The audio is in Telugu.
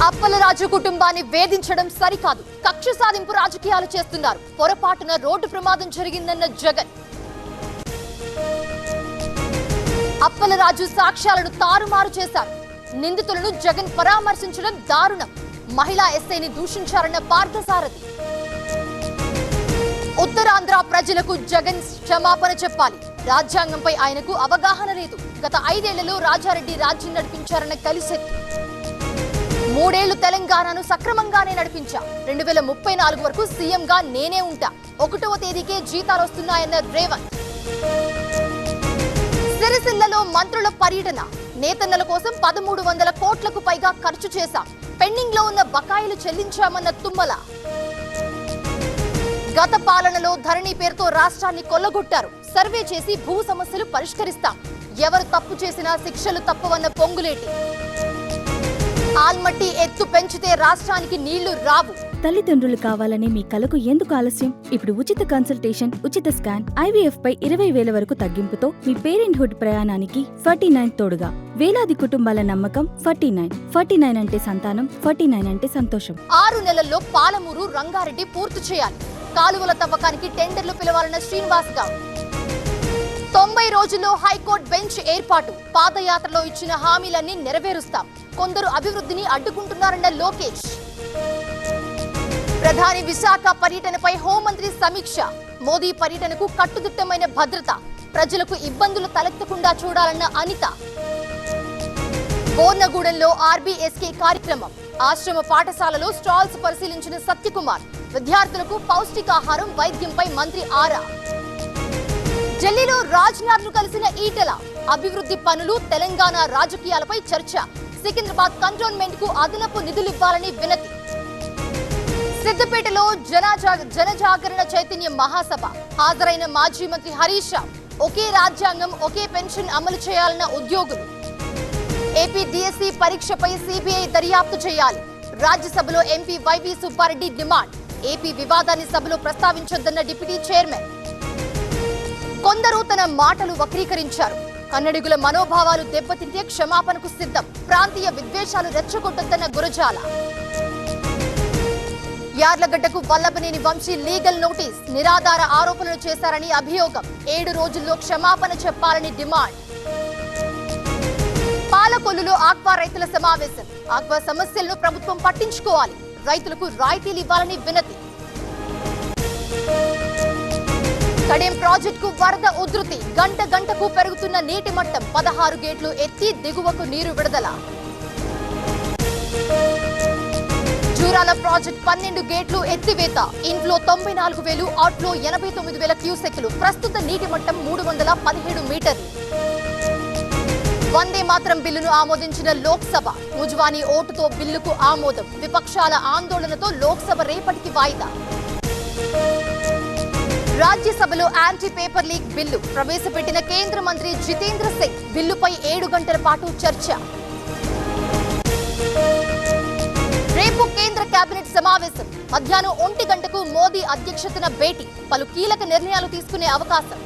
అప్పలరాజు కుటుంబాన్ని వేధించడం సరికాదు, కక్ష సాధింపు రాజకీయాలు చేస్తున్నారు. పొరపాటున రోడ్డు ప్రమాదం జరిగిందన్న జగన్. అప్పలరాజు సాక్ష్యాలను తారుమారు చేశారు. నిందితులను జగన్ పరామర్శించడం దారుణం. మహిళా ఎస్ఐని దూషించారన్న పార్థసారథి. ఉత్తరాంధ్ర ప్రజలకు జగన్ క్షమాపణ చెప్పాలి. రాజ్యాంగంపై ఆయనకు అవగాహన లేదు. గత 5 ఏళ్లలో రాజారెడ్డి రాజ్యం నడిపించారన్న కలిసెత్తి. 3 ఏళ్లు తెలంగాణను సక్రమంగానే నడిపించా. 2034 వరకు సీఎంగా నేనే ఉంటా. 1వ తేదీకే జీతాలు వస్తున్నాయన్న రేవంత్. సిరిసిల్లలో మంత్రుల పర్యటన. నేతన్నల కోసం 1300 కోట్లకు పైగా ఖర్చు చేశాం. పెండింగ్ లో ఉన్న బకాయిలు చెల్లించామన్న తుమ్మల. గత పాలనలో ధరణి పేరుతో రాష్ట్రాన్ని కొల్లగొట్టారు. సర్వే చేసి భూ సమస్యలు పరిష్కరిస్తాం. ఎవరు తప్పు చేసినా శిక్షలు తప్పవన్న పొంగులేటి. ఆల్మట్టి ఎత్తు పెంచితే రాష్ట్రానికి నీళ్లు రావు. తల్లిదండ్రులు కావాలనే మీ కలకు ఎందుకు ఆలస్యం? ఇప్పుడు ఉచిత కన్సల్టేషన్, ఉచిత స్కాన్, IVF పై 20,000 వరకు తగ్గింపుతో మీ పేరెంట్హుడ్ ప్రయాణానికి 49 తోడుగా. వేలాది కుటుంబాల నమ్మకం 49 అంటే సంతానం, 49 అంటే సంతోషం. 6 నెలల్లో పాలమూరు, రంగారెడ్డి పూర్తి చేయాలి. కాలువల తవ్వకానికి టెండర్లు పిలవాలన్న శ్రీనివాస్ గౌడ్. 90 రోజుల్లో హైకోర్టు బెంచ్ ఏర్పాటు. పాదయాత్రలో ఇచ్చిన హామీలన్నీ నెరవేరుస్తాం. కొందరు అభివృద్ధిని అడ్డుకుంటున్నారన్న లోకేష్. ప్రధాని విశాఖ పర్యటనపై హోంమంత్రి సమీక్ష. మోదీ పర్యటనకు కట్టుదిట్టమైన భద్రత. ప్రజలకు ఇబ్బందులు తలెత్తకుండా చూడాలన్న అనిత. బోర్నగూడెంలో RBSK కార్యక్రమం. ఆశ్రమ పాఠశాలలో స్టాల్స్ పరిశీలించిన సత్యకుమార్. విద్యార్థులకు పౌష్టికాహారం, వైద్యంపై మంత్రి ఆరా. ఢిల్లీలో రాజ్నాథ్ ను కలిసిన ఈటెల. అభివృద్ధి పనులు, తెలంగాణ రాజకీయాలపై చర్చ. సికింద్రాబాద్ కంటోన్మెంట్ కు అదనపు నిధులివ్వాలని వినతి. సిద్దిపేటలో జనజాగరణ చైతన్య మహాసభ. హాజరైన మాజీ మంత్రి హరీష్ రావు. ఒకే రాజ్యాంగం, ఒకే పెన్షన్ అమలు చేయాలన్న ఉద్యోగులు. ఏపీ DSC పరీక్షపై CBI దర్యాప్తు చేయాలి. రాజ్యసభలో MP YV సుబ్బారెడ్డి డిమాండ్. ఏపీ వివాదాన్ని సభలో ప్రస్తావించొద్దన్న డిప్యూటీ చైర్మన్. కొందరు తన మాటలు వక్రీకరించారు. కన్నడిగుల మనోభావాలు దెబ్బతింటే క్షమాపణకు సిద్ధం. ప్రాంతీయ విద్వేషాలు రెచ్చగొట్టొద్దన్న గురజాల. యార్లగడ్డకు వల్లభనేని వంశీ లీగల్ నోటీస్. నిరాధార ఆరోపణలు చేశారని అభియోగం. 7 రోజుల్లో క్షమాపణ చెప్పాలని డిమాండ్. పాలకొల్లులో ఆక్వా రైతుల సమావేశం. ఆక్వా సమస్యలను ప్రభుత్వం పట్టించుకోవాలి. రైతులకు రాయితీలు ఇవ్వాలని వినతి. కడెం ప్రాజెక్టుకు వరద ఉధృతి. గంటకు పెరుగుతున్న నీటి మట్టం. 16 గేట్లు ఎత్తి దిగువకు నీరు విడుదల. జూరాల ప్రాజెక్టు 12 గేట్లు ఎత్తివేత. Inflow 94,000, outflow 89,000 క్యూసెక్లు. ప్రస్తుత నీటి మట్టం 317 మీటర్లు. వందే మాత్రం బిల్లును ఆమోదించిన లోక్సభ. ముజ్వానీ ఓటుతో బిల్లుకు ఆమోదం. విపక్షాల ఆందోళనతో లోక్సభ రేపటికి వాయిదా. రాజ్యసభలో యాంటీ పేపర్ లీక్ బిల్లు ప్రవేశపెట్టిన కేంద్ర మంత్రి జితేంద్ర సింగ్. బిల్లుపై 7 గంటల పాటు చర్చ. రేపు కేంద్ర కేబినెట్ సమావేశం. మధ్యాహ్నం 1 గంటకు మోదీ అధ్యక్షతన భేటీ. పలు కీలక నిర్ణయాలు తీసుకునే అవకాశం.